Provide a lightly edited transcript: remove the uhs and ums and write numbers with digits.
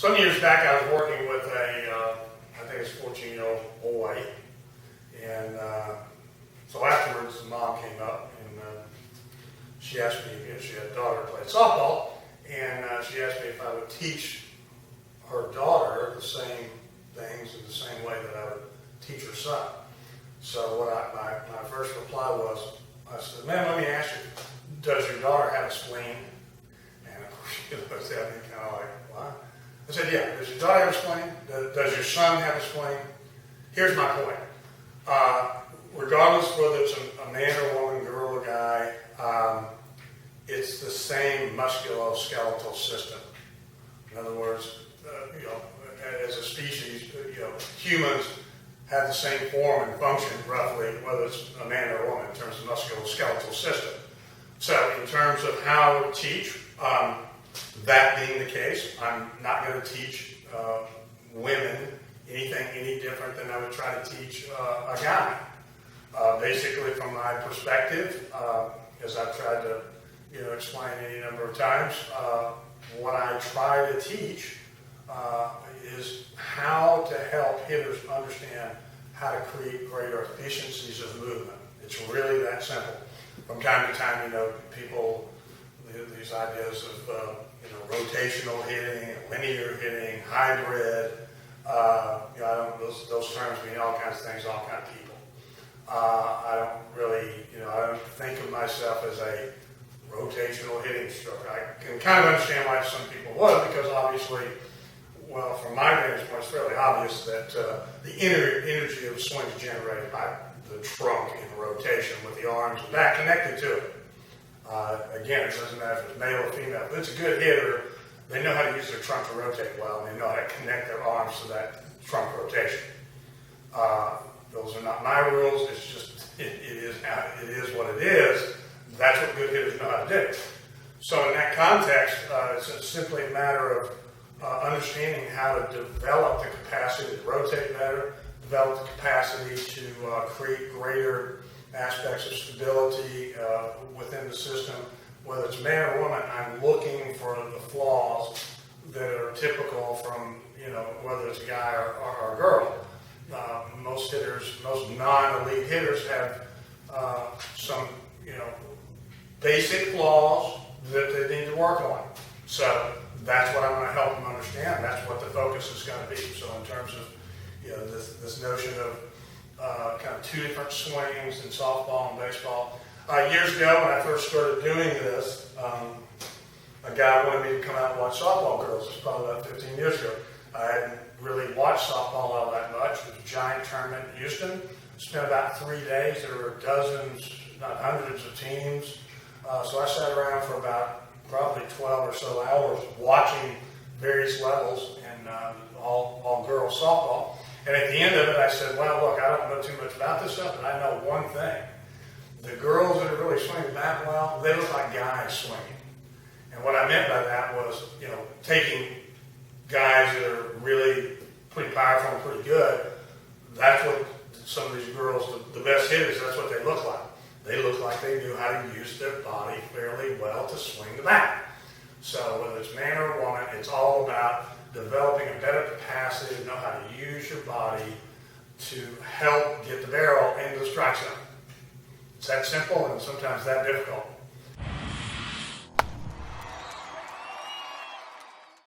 Some years back, I was working with I think it's a 14-year-old boy, and so afterwards, the mom came up and she asked me if she had a daughter who played softball, and she asked me if I would teach her daughter the same things in the same way that I would teach her son. So what my first reply was, I said, "Ma'am, let me ask you, does your daughter have a spleen?" And of course, she looked at me kind of like, "What?" I said, "Yeah, does your daughter have a spleen? Does your son have a spleen?" Here's my point. Regardless whether it's a man or woman, girl or guy, it's the same musculoskeletal system. In other words, as a species, humans have the same form and function, roughly, whether it's a man or a woman, in terms of musculoskeletal system. So, in terms of how I would teach, that being the case, I'm not going to teach women anything any different than I would try to teach a guy. Basically, from my perspective, as I've tried to explain any number of times, what I try to teach is how to help hitters understand how to create greater efficiencies of movement. It's really that simple. From time to time, people, these ideas of rotational hitting, linear hitting, hybrid, those terms mean all kinds of things, all kinds of people. I don't really, I don't think of myself as a rotational hitting instructor. I can kind of understand why some people would, because obviously, well, from my vantage point, it's fairly obvious that the energy of the swing is generated by the trunk in rotation with the arms and back connected to it. Again, it doesn't matter if it's male or female. If it's a good hitter, they know how to use their trunk to rotate well, and they know how to connect their arms to that trunk rotation. Those are not my rules. It's just, it is what it is. That's what good hitters know how to do. So in that context, it's simply a matter of understanding how to develop the capacity to rotate better, develop the capacity to create greater aspects of stability within the system. Whether it's man or woman, I'm looking for the flaws that are typical from, whether it's a guy or a girl. Most hitters, most non-elite hitters have some, basic flaws that they need to work on. So that's what I'm going to help them understand. That's what the focus is going to be. So in terms of, this notion of kind of two different swings in softball and baseball. Years ago, when I first started doing this, a guy wanted me to come out and watch softball girls. It was probably about 15 years ago. I hadn't really watched softball all that much. It was a giant tournament in Houston. Spent about 3 days. There were dozens, not hundreds of teams. So I sat around for about probably 12 or so hours watching various levels in all girls softball. And at the end of it, I said, well, look, I don't know too much about this stuff, but I know one thing. The girls that are really swinging the bat well, they look like guys swinging. And what I meant by that was, taking guys that are really pretty powerful and pretty good. That's what some of these girls, the best hitters, that's what they look like. They look like they knew how to use their body fairly well to swing the bat. So whether it's man or woman, it's all about developing a better capacity to know how to use your body to help get the barrel into the strike zone. It's that simple and sometimes that difficult.